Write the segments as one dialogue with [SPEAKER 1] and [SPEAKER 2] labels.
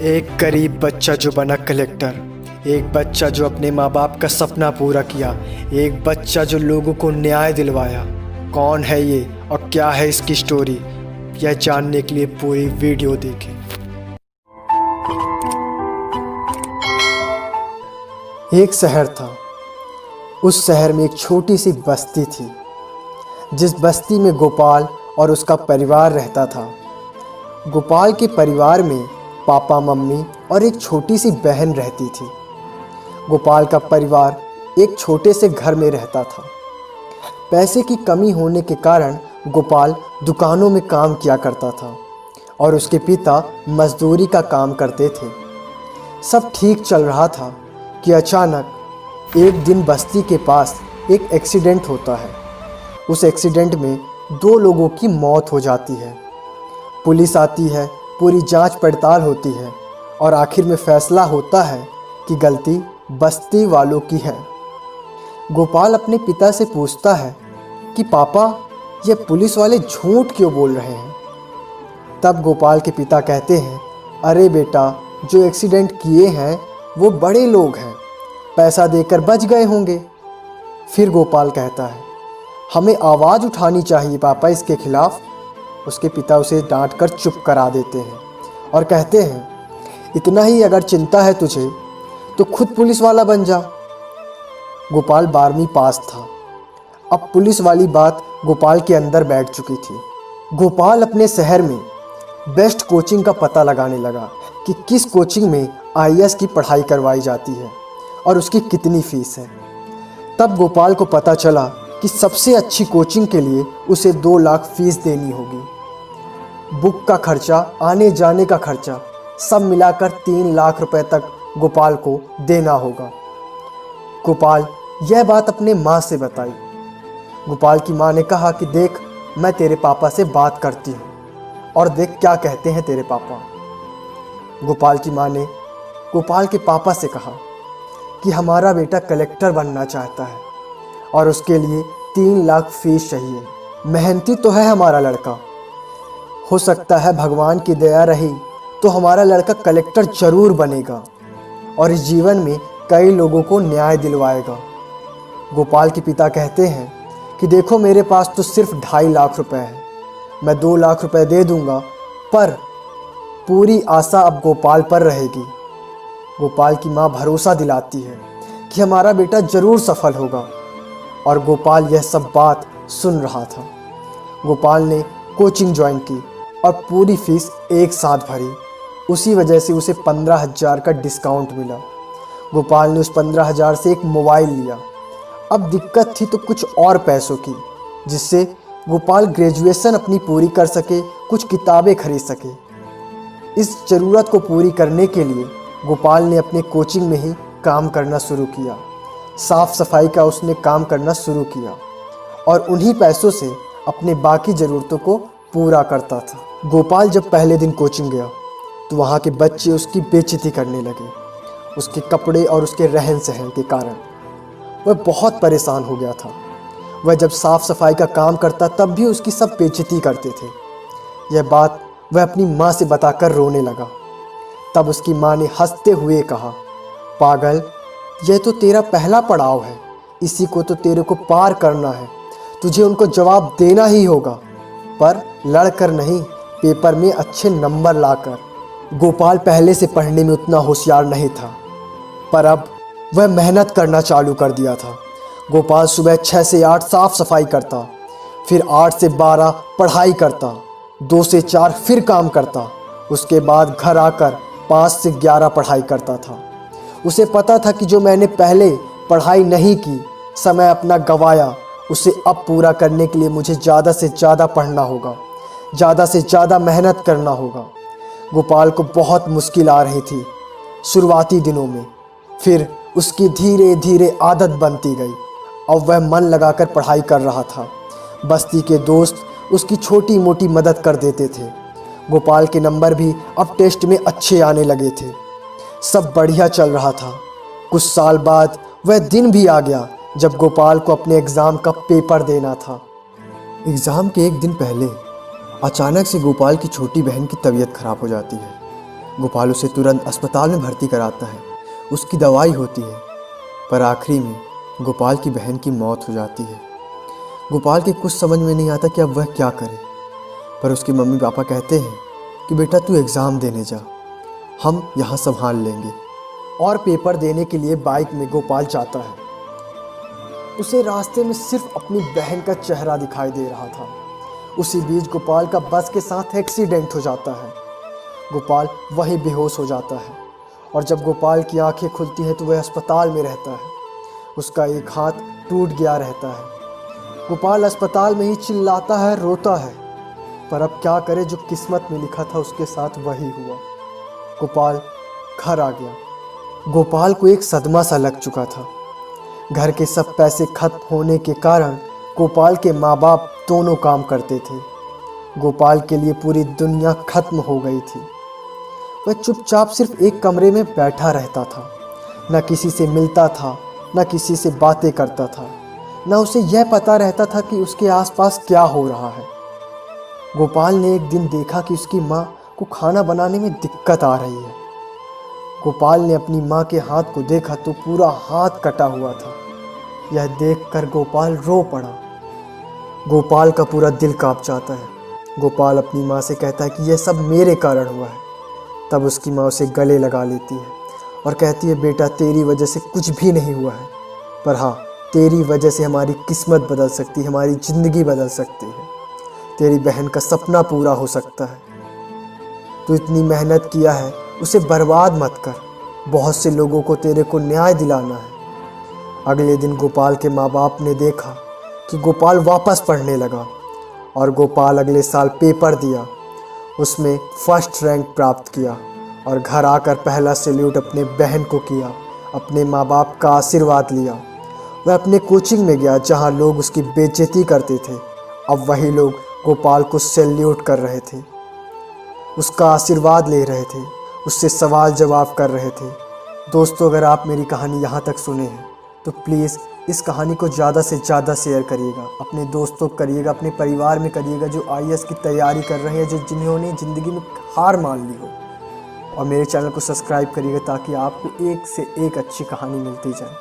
[SPEAKER 1] एक गरीब बच्चा जो बना कलेक्टर, एक बच्चा जो अपने माँ बाप का सपना पूरा किया, एक बच्चा जो लोगों को न्याय दिलवाया। कौन है ये और क्या है इसकी स्टोरी, यह जानने के लिए पूरी वीडियो देखें। एक शहर था। उस शहर में एक छोटी सी बस्ती थी, जिस बस्ती में गोपाल और उसका परिवार रहता था। गोपाल के परिवार में पापा, मम्मी और एक छोटी सी बहन रहती थी। गोपाल का परिवार एक छोटे से घर में रहता था। पैसे की कमी होने के कारण गोपाल दुकानों में काम किया करता था और उसके पिता मजदूरी का काम करते थे। सब ठीक चल रहा था कि अचानक एक दिन बस्ती के पास एक एक्सीडेंट होता है। उस एक्सीडेंट में 2 लोगों की मौत हो जाती है। पुलिस आती है, पूरी जांच पड़ताल होती है और आखिर में फैसला होता है कि गलती बस्ती वालों की है। गोपाल अपने पिता से पूछता है कि पापा, ये पुलिस वाले झूठ क्यों बोल रहे हैं। तब गोपाल के पिता कहते हैं, अरे बेटा, जो एक्सीडेंट किए हैं वो बड़े लोग हैं, पैसा देकर बच गए होंगे। फिर गोपाल कहता है, हमें आवाज़ उठानी चाहिए पापा इसके खिलाफ। उसके पिता उसे डांट कर चुप करा देते हैं और कहते हैं, इतना ही अगर चिंता है तुझे तो खुद पुलिस वाला बन जा। गोपाल 12वीं पास था। अब पुलिस वाली बात गोपाल के अंदर बैठ चुकी थी। गोपाल अपने शहर में बेस्ट कोचिंग का पता लगाने लगा कि किस कोचिंग में आईएएस की पढ़ाई करवाई जाती है और उसकी कितनी फ़ीस है। तब गोपाल को पता चला कि सबसे अच्छी कोचिंग के लिए उसे 2 लाख फ़ीस देनी होगी। बुक का खर्चा, आने जाने का खर्चा, सब मिलाकर 3 लाख रुपए तक गोपाल को देना होगा। गोपाल यह बात अपने माँ से बताई। गोपाल की माँ ने कहा कि देख, मैं तेरे पापा से बात करती हूँ और देख क्या कहते हैं तेरे पापा। गोपाल की माँ ने गोपाल के पापा से कहा कि हमारा बेटा कलेक्टर बनना चाहता है और उसके लिए 3 लाख फीस चाहिए। मेहनती तो है हमारा लड़का, हो सकता है भगवान की दया रही तो हमारा लड़का कलेक्टर जरूर बनेगा और इस जीवन में कई लोगों को न्याय दिलवाएगा। गोपाल के पिता कहते हैं कि देखो, मेरे पास तो सिर्फ 2.5 लाख रुपए है, मैं 2 लाख रुपए दे दूंगा, पर पूरी आशा अब गोपाल पर रहेगी। गोपाल की माँ भरोसा दिलाती है कि हमारा बेटा ज़रूर सफल होगा और गोपाल यह सब बात सुन रहा था। गोपाल ने कोचिंग ज्वाइन की और पूरी फीस एक साथ भरी। उसी वजह से उसे 15,000 का डिस्काउंट मिला। गोपाल ने उस 15,000 से एक मोबाइल लिया। अब दिक्कत थी तो कुछ और पैसों की, जिससे गोपाल ग्रेजुएशन अपनी पूरी कर सके, कुछ किताबें खरीद सके। इस ज़रूरत को पूरी करने के लिए गोपाल ने अपने कोचिंग में ही काम करना शुरू किया। साफ़ सफाई का उसने काम करना शुरू किया और उन्हीं पैसों से अपने बाकी ज़रूरतों को पूरा करता था। गोपाल जब पहले दिन कोचिंग गया तो वहाँ के बच्चे उसकी बेइज्जती करने लगे। उसके कपड़े और उसके रहन सहन के कारण वह बहुत परेशान हो गया था। वह जब साफ़ सफाई का काम करता तब भी उसकी सब बेइज्जती करते थे। यह बात वह अपनी माँ से बताकर रोने लगा। तब उसकी माँ ने हंसते हुए कहा, पागल, यह तो तेरा पहला पड़ाव है, इसी को तो तेरे को पार करना है। तुझे उनको जवाब देना ही होगा, पर लड़कर नहीं, पेपर में अच्छे नंबर लाकर। गोपाल पहले से पढ़ने में उतना होशियार नहीं था, पर अब वह मेहनत करना चालू कर दिया था। गोपाल सुबह 6 से 8 साफ़ सफाई करता, फिर 8 से 12 पढ़ाई करता, 2 से 4 फिर काम करता, उसके बाद घर आकर 5 से 11 पढ़ाई करता था। उसे पता था कि जो मैंने पहले पढ़ाई नहीं की, समय अपना गंवाया, उसे अब पूरा करने के लिए मुझे ज़्यादा से ज़्यादा पढ़ना होगा, ज़्यादा से ज़्यादा मेहनत करना होगा। गोपाल को बहुत मुश्किल आ रही थी शुरुआती दिनों में, फिर उसकी धीरे धीरे आदत बनती गई और वह मन लगाकर पढ़ाई कर रहा था। बस्ती के दोस्त उसकी छोटी मोटी मदद कर देते थे। गोपाल के नंबर भी अब टेस्ट में अच्छे आने लगे थे। सब बढ़िया चल रहा था। कुछ साल बाद वह दिन भी आ गया जब गोपाल को अपने एग्ज़ाम का पेपर देना था। एग्ज़ाम के एक दिन पहले अचानक से गोपाल की छोटी बहन की तबीयत खराब हो जाती है। गोपाल उसे तुरंत अस्पताल में भर्ती कराता है। उसकी दवाई होती है, पर आखिरी में गोपाल की बहन की मौत हो जाती है। गोपाल के कुछ समझ में नहीं आता कि अब वह क्या करे, पर उसके मम्मी पापा कहते हैं कि बेटा तू एग्ज़ाम देने जा, हम यहाँ संभाल लेंगे। और पेपर देने के लिए बाइक में गोपाल जाता है। उसे रास्ते में सिर्फ अपनी बहन का चेहरा दिखाई दे रहा था। उसी बीच गोपाल का बस के साथ एक्सीडेंट हो जाता है। गोपाल वहीं बेहोश हो जाता है और जब गोपाल की आंखें खुलती हैं तो वह अस्पताल में रहता है। उसका एक हाथ टूट गया रहता है। गोपाल अस्पताल में ही चिल्लाता है, रोता है, पर अब क्या करे, जो किस्मत में लिखा था उसके साथ वही हुआ। गोपाल घर आ गया। गोपाल को एक सदमा सा लग चुका था। घर के सब पैसे खत्म होने के कारण गोपाल के माँ बाप दोनों काम करते थे। गोपाल के लिए पूरी दुनिया खत्म हो गई थी। वह चुपचाप सिर्फ एक कमरे में बैठा रहता था। न किसी से मिलता था, न किसी से बातें करता था, न उसे यह पता रहता था कि उसके आसपास क्या हो रहा है। गोपाल ने एक दिन देखा कि उसकी माँ को खाना बनाने में दिक्कत आ रही है। गोपाल ने अपनी माँ के हाथ को देखा तो पूरा हाथ कटा हुआ था। यह देखकर गोपाल रो पड़ा। गोपाल का पूरा दिल कांप जाता है। गोपाल अपनी माँ से कहता है कि यह सब मेरे कारण हुआ है। तब उसकी माँ उसे गले लगा लेती है और कहती है, बेटा तेरी वजह से कुछ भी नहीं हुआ है, पर हाँ तेरी वजह से हमारी किस्मत बदल सकती है, हमारी ज़िंदगी बदल सकती है, तेरी बहन का सपना पूरा हो सकता है। तू इतनी मेहनत किया है, उसे बर्बाद मत कर। बहुत से लोगों को तेरे को न्याय दिलाना है। अगले दिन गोपाल के माँ बाप ने देखा कि गोपाल वापस पढ़ने लगा और गोपाल अगले साल पेपर दिया। उसमें फर्स्ट रैंक प्राप्त किया और घर आकर पहला सैल्यूट अपने बहन को किया, अपने माँ बाप का आशीर्वाद लिया। वह अपने कोचिंग में गया जहाँ लोग उसकी बेइज्जती करते थे। अब वही लोग गोपाल को सैल्यूट कर रहे थे, उसका आशीर्वाद ले रहे थे, उससे सवाल जवाब कर रहे थे। दोस्तों, अगर आप मेरी कहानी यहाँ तक सुने हैं तो प्लीज़ इस कहानी को ज़्यादा से ज़्यादा शेयर करिएगा, अपने दोस्तों को करिएगा, अपने परिवार में करिएगा जो IAS की तैयारी कर रहे हैं, जो जिन्होंने ज़िंदगी में हार मान ली हो। और मेरे चैनल को सब्सक्राइब करिएगा ताकि आपको एक से एक अच्छी कहानी मिलती जाए।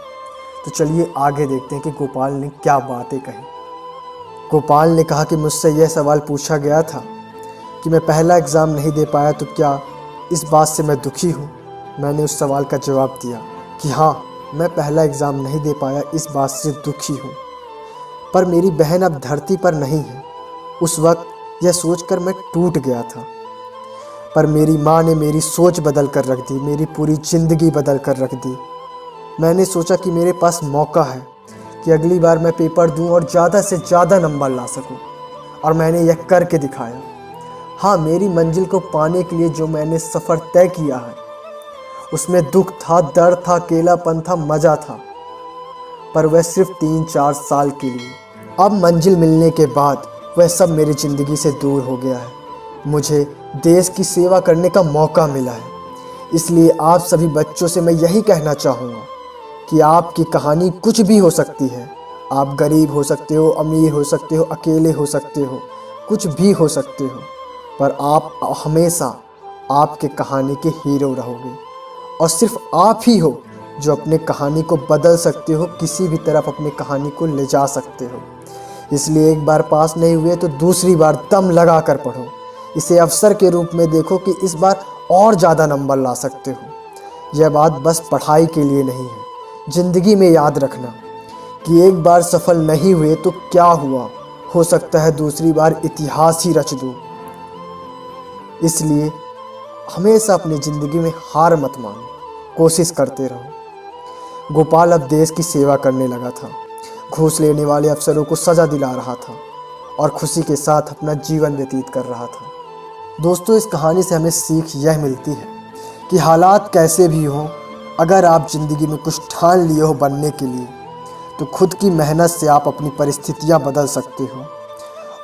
[SPEAKER 1] तो चलिए आगे देखते हैं कि गोपाल ने क्या बातें कही। गोपाल ने कहा कि मुझसे यह सवाल पूछा गया था कि मैं पहला एग्ज़ाम नहीं दे पाया तो क्या इस बात से मैं दुखी हूँ। मैंने उस सवाल का जवाब दिया कि हाँ, मैं पहला एग्ज़ाम नहीं दे पाया, इस बात से दुखी हूँ, पर मेरी बहन अब धरती पर नहीं है। उस वक्त यह सोचकर मैं टूट गया था, पर मेरी माँ ने मेरी सोच बदल कर रख दी, मेरी पूरी ज़िंदगी बदल कर रख दी। मैंने सोचा कि मेरे पास मौका है कि अगली बार मैं पेपर दूं और ज़्यादा से ज़्यादा नंबर ला सकूं, और मैंने यह करके दिखाया। हाँ, मेरी मंजिल को पाने के लिए जो मैंने सफ़र तय किया है उसमें दुख था, दर्द था, अकेलापन था, मज़ा था, पर वह सिर्फ 3-4 साल के लिए। अब मंजिल मिलने के बाद वह सब मेरी ज़िंदगी से दूर हो गया है। मुझे देश की सेवा करने का मौका मिला है। इसलिए आप सभी बच्चों से मैं यही कहना चाहूँगा कि आपकी कहानी कुछ भी हो सकती है। आप गरीब हो सकते हो, अमीर हो सकते हो, अकेले हो सकते हो, कुछ भी हो सकते हो, पर आप हमेशा आपके कहानी के हीरो रहोगे। और सिर्फ आप ही हो जो अपने कहानी को बदल सकते हो, किसी भी तरफ अपनी कहानी को ले जा सकते हो। इसलिए एक बार पास नहीं हुए तो दूसरी बार दम लगा कर पढ़ो। इसे अवसर के रूप में देखो कि इस बार और ज़्यादा नंबर ला सकते हो। यह बात बस पढ़ाई के लिए नहीं है, ज़िंदगी में याद रखना कि एक बार सफल नहीं हुए तो क्या हुआ, हो सकता है दूसरी बार इतिहास ही रच दो। इसलिए हमेशा अपनी ज़िंदगी में हार मत मानो, कोशिश करते रहो। गोपाल अब देश की सेवा करने लगा था, घूस लेने वाले अफसरों को सज़ा दिला रहा था और खुशी के साथ अपना जीवन व्यतीत कर रहा था। दोस्तों, इस कहानी से हमें सीख यह मिलती है कि हालात कैसे भी हों, अगर आप ज़िंदगी में कुछ ठान लिए हो बनने के लिए तो खुद की मेहनत से आप अपनी परिस्थितियाँ बदल सकते हो।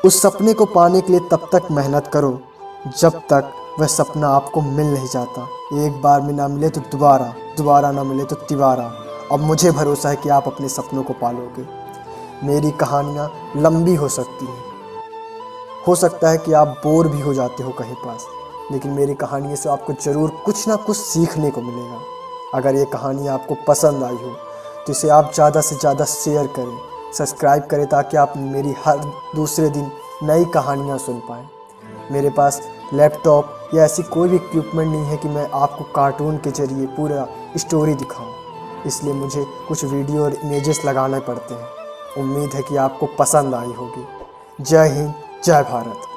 [SPEAKER 1] उस सपने को पाने के लिए तब तक मेहनत करो जब तक वह सपना आपको मिल नहीं जाता। एक बार में ना मिले तो दोबारा, दोबारा ना मिले तो तिबारा। अब मुझे भरोसा है कि आप अपने सपनों को पालोगे। मेरी कहानियाँ लंबी हो सकती हैं, हो सकता है कि आप बोर भी हो जाते हो कहीं पास, लेकिन मेरी कहानियों से आपको ज़रूर कुछ ना कुछ सीखने को मिलेगा। अगर ये कहानी आपको पसंद आई हो तो इसे आप ज़्यादा से ज़्यादा शेयर करें, सब्सक्राइब करें, ताकि आप मेरी हर दूसरे दिन नई कहानियाँ सुन पाएँ। मेरे पास लैपटॉप या ऐसी कोई भी इक्विपमेंट नहीं है कि मैं आपको कार्टून के ज़रिए पूरा स्टोरी दिखाऊं, इसलिए मुझे कुछ वीडियो और इमेजेस लगाने पड़ते हैं। उम्मीद है कि आपको पसंद आई होगी। जय हिंद, जय भारत।